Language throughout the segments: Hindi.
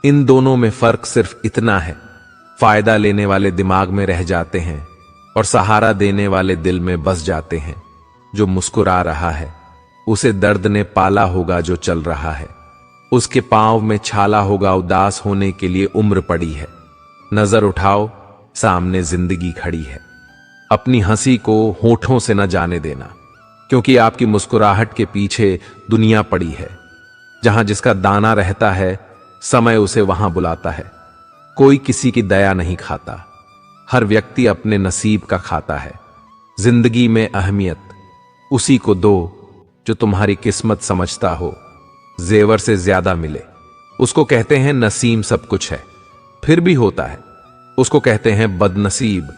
इन दोनों में फर्क सिर्फ इतना है, फायदा लेने वाले दिमाग में रह जाते हैं और सहारा देने वाले दिल में बस जाते हैं। जो मुस्कुरा रहा है उसे दर्द ने पाला होगा, जो चल रहा है उसके पांव में छाला होगा। उदास होने के लिए उम्र पड़ी है, नजर उठाओ सामने जिंदगी खड़ी है। अपनी हंसी को होठों से न जाने देना, क्योंकि आपकी मुस्कुराहट के पीछे दुनिया पड़ी है। जहां जिसका दाना रहता है समय उसे वहां बुलाता है। कोई किसी की दया नहीं खाता, हर व्यक्ति अपने नसीब का खाता है। जिंदगी में अहमियत उसी को दो जो तुम्हारी किस्मत समझता हो। जेवर से ज्यादा मिले उसको कहते हैं नसीब सब कुछ है, फिर भी होता है उसको कहते हैं बदनसीब।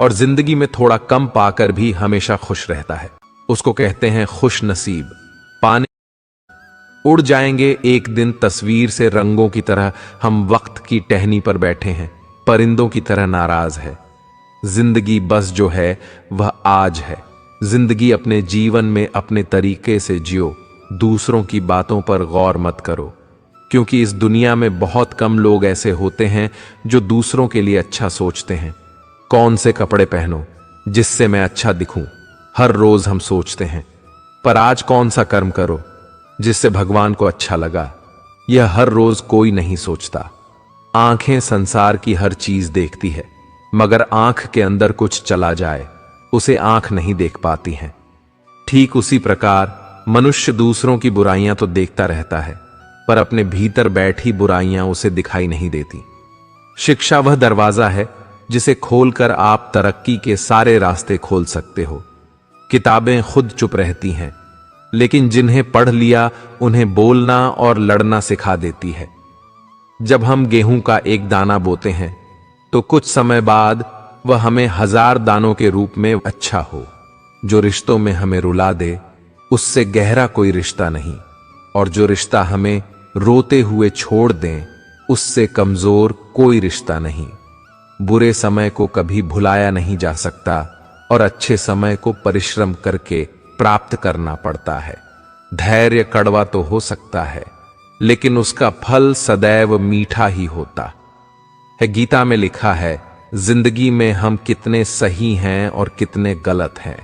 और जिंदगी में थोड़ा कम पाकर भी हमेशा खुश रहता है उसको कहते हैं खुश नसीब। पाने उड़ जाएंगे एक दिन तस्वीर से रंगों की तरह, हम वक्त की टहनी पर बैठे हैं परिंदों की तरह नाराज है। जिंदगी बस जो है वह आज है। जिंदगी अपने जीवन में अपने तरीके से जियो, दूसरों की बातों पर गौर मत करो, क्योंकि इस दुनिया में बहुत कम लोग ऐसे होते हैं जो दूसरों के लिए अच्छा सोचते हैं। कौन से कपड़े पहनो जिससे मैं अच्छा दिखूं, हर रोज हम सोचते हैं, पर आज कौन सा कर्म करो जिससे भगवान को अच्छा लगा, यह हर रोज कोई नहीं सोचता। आंखें संसार की हर चीज देखती है, मगर आंख के अंदर कुछ चला जाए उसे आंख नहीं देख पाती हैं। ठीक उसी प्रकार मनुष्य दूसरों की बुराइयां तो देखता रहता है, पर अपने भीतर बैठी बुराइयां उसे दिखाई नहीं देती। शिक्षा वह दरवाजा है जिसे खोलकर आप तरक्की के सारे रास्ते खोल सकते हो। किताबें खुद चुप रहती हैं, लेकिन जिन्हें पढ़ लिया उन्हें बोलना और लड़ना सिखा देती है। जब हम गेहूं का एक दाना बोते हैं तो कुछ समय बाद वह हमें 1000 दानों के रूप में अच्छा हो। जो रिश्तों में हमें रुला दे उससे गहरा कोई रिश्ता नहीं, और जो रिश्ता हमें रोते हुए छोड़ दें उससे कमजोर कोई रिश्ता नहीं। बुरे समय को कभी भुलाया नहीं जा सकता और अच्छे समय को परिश्रम करके प्राप्त करना पड़ता है। धैर्य कड़वा तो हो सकता है, लेकिन उसका फल सदैव मीठा ही होता है। गीता में लिखा है, जिंदगी में हम कितने सही हैं और कितने गलत हैं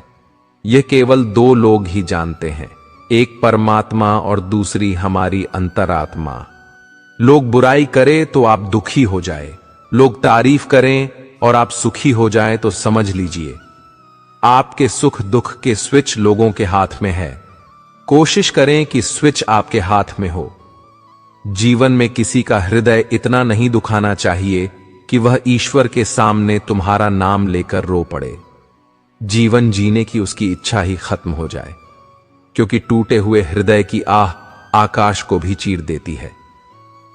यह केवल 2 लोग ही जानते हैं, एक परमात्मा और दूसरी हमारी अंतरात्मा। लोग बुराई करें तो आप दुखी हो जाए, लोग तारीफ करें और आप सुखी हो जाए तो समझ लीजिए आपके सुख दुख के स्विच लोगों के हाथ में है। कोशिश करें कि स्विच आपके हाथ में हो। जीवन में किसी का हृदय इतना नहीं दुखाना चाहिए कि वह ईश्वर के सामने तुम्हारा नाम लेकर रो पड़े। जीवन जीने की उसकी इच्छा ही खत्म हो जाए, क्योंकि टूटे हुए हृदय की आह आकाश को भी चीर देती है,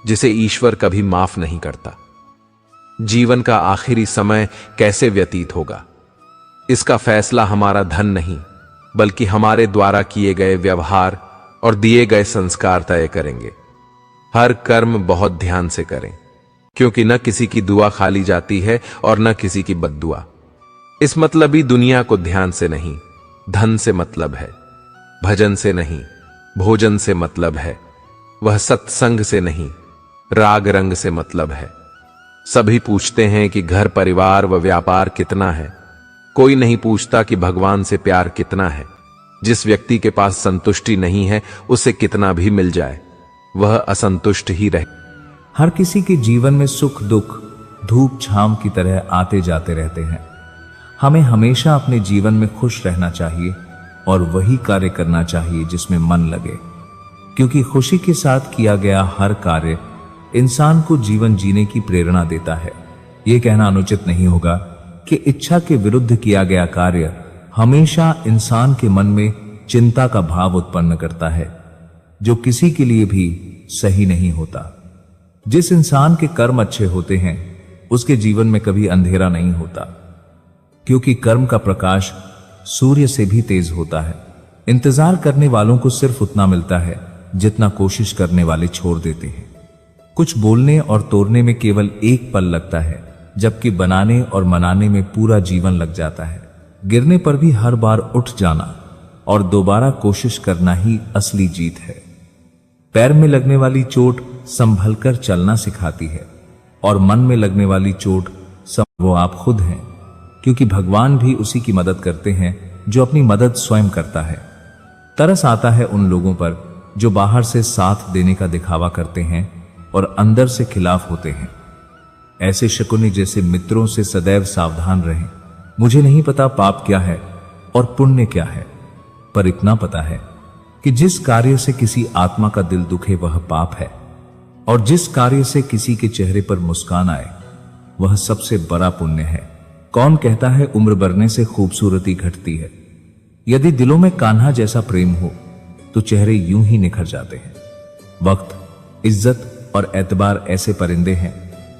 जिसे ईश्वर कभी माफ नहीं करता। जीवन का आखिरी समय कैसे व्यतीत होगा, इसका फैसला हमारा धन नहीं, बल्कि हमारे द्वारा किए गए व्यवहार और दिए गए संस्कार तय करेंगे। हर कर्म बहुत ध्यान से करें, क्योंकि न किसी की दुआ खाली जाती है और न किसी की बद्दुआ। इस मतलबी दुनिया को ध्यान से नहीं, धन से मतलब है, भजन से नहीं, भोजन से मतलब है, वह सत्संग से नहीं, राग रंग से मतलब है। सभी पूछते हैं कि घर परिवार व व्यापार कितना है, कोई नहीं पूछता कि भगवान से प्यार कितना है। जिस व्यक्ति के पास संतुष्टि नहीं है उसे कितना भी मिल जाए वह असंतुष्ट ही रहे। हर किसी के जीवन में सुख दुख धूप छांव की तरह आते जाते रहते हैं। हमें हमेशा अपने जीवन में खुश रहना चाहिए और वही कार्य करना चाहिए जिसमें मन लगे, क्योंकि खुशी के साथ किया गया हर कार्य इंसान को जीवन जीने की प्रेरणा देता है। यह कहना अनुचित नहीं होगा कि इच्छा के विरुद्ध किया गया कार्य हमेशा इंसान के मन में चिंता का भाव उत्पन्न करता है, जो किसी के लिए भी सही नहीं होता। जिस इंसान के कर्म अच्छे होते हैं उसके जीवन में कभी अंधेरा नहीं होता, क्योंकि कर्म का प्रकाश सूर्य से भी तेज होता है। इंतजार करने वालों को सिर्फ उतना मिलता है जितना कोशिश करने वाले छोड़ देते हैं। कुछ बोलने और तोड़ने में केवल एक पल लगता है, जबकि बनाने और मनाने में पूरा जीवन लग जाता है। गिरने पर भी हर बार उठ जाना और दोबारा कोशिश करना ही असली जीत है। पैर में लगने वाली चोट संभलकर चलना सिखाती है, और मन में लगने वाली चोट वो आप खुद हैं, क्योंकि भगवान भी उसी की मदद करते हैं जो अपनी मदद स्वयं करता है। तरस आता है उन लोगों पर जो बाहर से साथ देने का दिखावा करते हैं और अंदर से खिलाफ होते हैं। ऐसे शकुनी जैसे मित्रों से सदैव सावधान रहें। मुझे नहीं पता पाप क्या है और पुण्य क्या है, पर इतना पता है कि जिस कार्य से किसी आत्मा का दिल दुखे वह पाप है, और जिस कार्य से किसी के चेहरे पर मुस्कान आए वह सबसे बड़ा पुण्य है। कौन कहता है उम्र बढ़ने से खूबसूरती घटती है? यदि दिलों में कान्हा जैसा प्रेम हो तो चेहरे यूं ही निखर जाते हैं। वक्त, इज्जत और एतबार ऐसे परिंदे हैं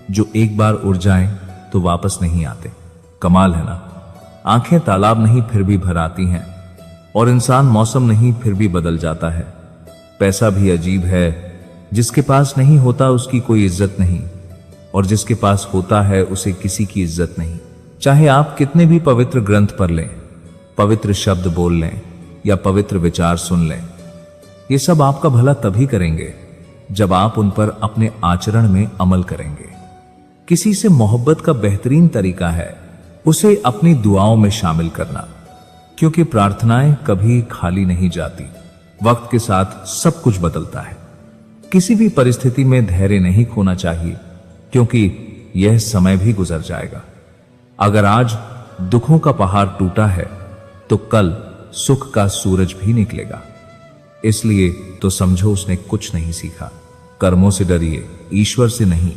जो एक बार उड़ जाएं तो वापस नहीं आते। कमाल है ना? आंखें तालाब नहीं फिर भी भर आती हैं, और इंसान मौसम नहीं फिर भी बदल जाता है। पैसा भी अजीब है, जिसके पास नहीं होता उसकी कोई इज्जत नहीं, और जिसके पास होता है उसे किसी की इज्जत नहीं। चाहे आप कितने भी पवित्र ग्रंथ पढ़ लें, पवित्र शब्द बोल लें या पवित्र विचार सुन लें, ये सब आपका भला तभी करेंगे जब आप उन पर अपने आचरण में अमल करेंगे। किसी से मोहब्बत का बेहतरीन तरीका है उसे अपनी दुआओं में शामिल करना, क्योंकि प्रार्थनाएं कभी खाली नहीं जाती। वक्त के साथ सब कुछ बदलता है। किसी भी परिस्थिति में धैर्य नहीं खोना चाहिए, क्योंकि यह समय भी गुजर जाएगा। अगर आज दुखों का पहाड़ टूटा है तो कल सुख का सूरज भी निकलेगा। इसलिए तो समझो उसने कुछ नहीं सीखा। कर्मों से डरिए, ईश्वर से नहीं।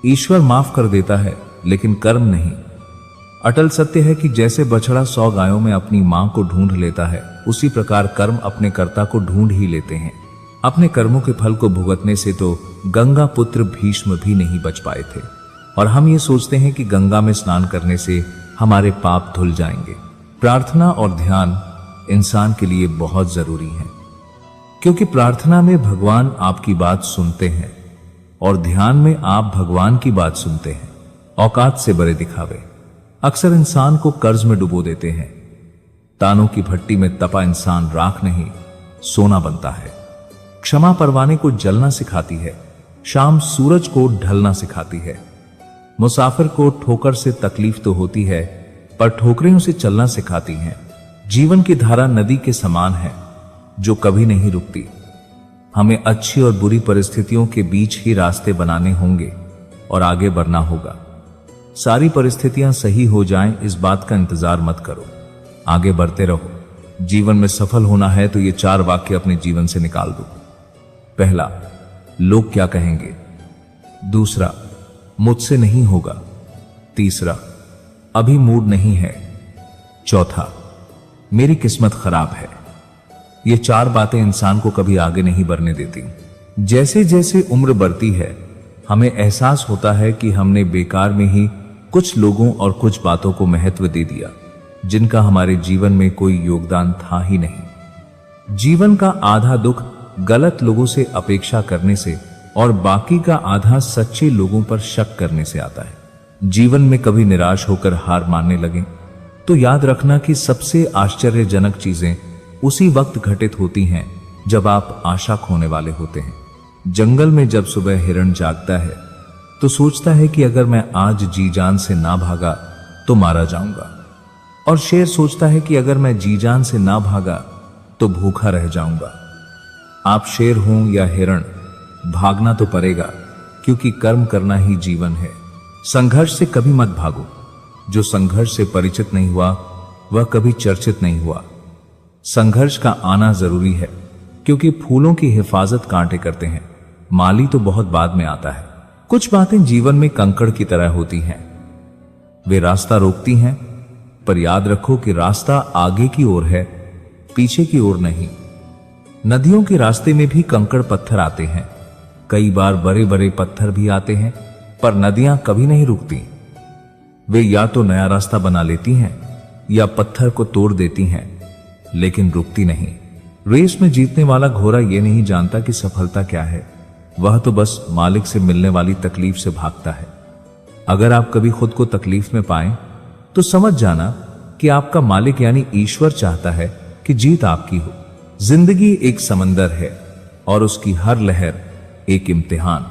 ईश्वर माफ कर देता है लेकिन कर्म नहीं। अटल सत्य है कि जैसे बछड़ा 100 गायों में अपनी मां को ढूंढ लेता है, उसी प्रकार कर्म अपने कर्ता को ढूंढ ही लेते हैं। अपने कर्मों के फल को भुगतने से तो गंगा पुत्र भीष्म भी नहीं बच पाए थे, और हम ये सोचते हैं कि गंगा में स्नान करने से हमारे पाप धुल जाएंगे। प्रार्थना और ध्यान इंसान के लिए बहुत जरूरी है, क्योंकि प्रार्थना में भगवान आपकी बात सुनते हैं और ध्यान में आप भगवान की बात सुनते हैं। औकात से बड़े दिखावे अक्सर इंसान को कर्ज में डुबो देते हैं। तानों की भट्टी में तपा इंसान राख नहीं, सोना बनता है। क्षमा परवाने को जलना सिखाती है, शाम सूरज को ढलना सिखाती है। मुसाफिर को ठोकर से तकलीफ तो होती है, पर ठोकरें उसे चलना सिखाती हैं। जीवन की धारा नदी के समान है जो कभी नहीं रुकती। हमें अच्छी और बुरी परिस्थितियों के बीच ही रास्ते बनाने होंगे और आगे बढ़ना होगा। सारी परिस्थितियां सही हो जाएं, इस बात का इंतजार मत करो, आगे बढ़ते रहो। जीवन में सफल होना है तो ये 4 वाक्य अपने जीवन से निकाल दो। पहला, लोग क्या कहेंगे। दूसरा, मुझसे नहीं होगा। तीसरा, अभी मूड नहीं है। चौथा, मेरी किस्मत खराब है। ये 4 बातें इंसान को कभी आगे नहीं बढ़ने देती। जैसे जैसे उम्र बढ़ती है, हमें एहसास होता है कि हमने बेकार में ही कुछ लोगों और कुछ बातों को महत्व दे दिया, जिनका हमारे जीवन में कोई योगदान था ही नहीं। जीवन का आधा दुख गलत लोगों से अपेक्षा करने से और बाकी का आधा सच्चे लोगों पर शक करने से आता है। जीवन में कभी निराश होकर हार मानने लगे तो याद रखना कि सबसे आश्चर्यजनक चीजें उसी वक्त घटित होती हैं जब आप आशा खोने वाले होते हैं। जंगल में जब सुबह हिरण जागता है तो सोचता है कि अगर मैं आज जी जान से ना भागा तो मारा जाऊंगा, और शेर सोचता है कि अगर मैं जी जान से ना भागा तो भूखा रह जाऊंगा। आप शेर हों या हिरण, भागना तो पड़ेगा, क्योंकि कर्म करना ही जीवन है। संघर्ष से कभी मत भागो। जो संघर्ष से परिचित नहीं हुआ वह कभी चर्चित नहीं हुआ। संघर्ष का आना जरूरी है, क्योंकि फूलों की हिफाजत कांटे करते हैं, माली तो बहुत बाद में आता है। कुछ बातें जीवन में कंकड़ की तरह होती हैं, वे रास्ता रोकती हैं, पर याद रखो कि रास्ता आगे की ओर है, पीछे की ओर नहीं। नदियों के रास्ते में भी कंकड़ पत्थर आते हैं, कई बार बड़े बड़े पत्थर भी आते हैं, पर नदियां कभी नहीं रुकती। वे या तो नया रास्ता बना लेती हैं या पत्थर को तोड़ देती हैं, लेकिन रुकती नहीं। रेस में जीतने वाला घोड़ा यह नहीं जानता कि सफलता क्या है, वह तो बस मालिक से मिलने वाली तकलीफ से भागता है। अगर आप कभी खुद को तकलीफ में पाएं तो समझ जाना कि आपका मालिक यानी ईश्वर चाहता है कि जीत आपकी हो। जिंदगी एक समंदर है और उसकी हर लहर एक इम्तिहान।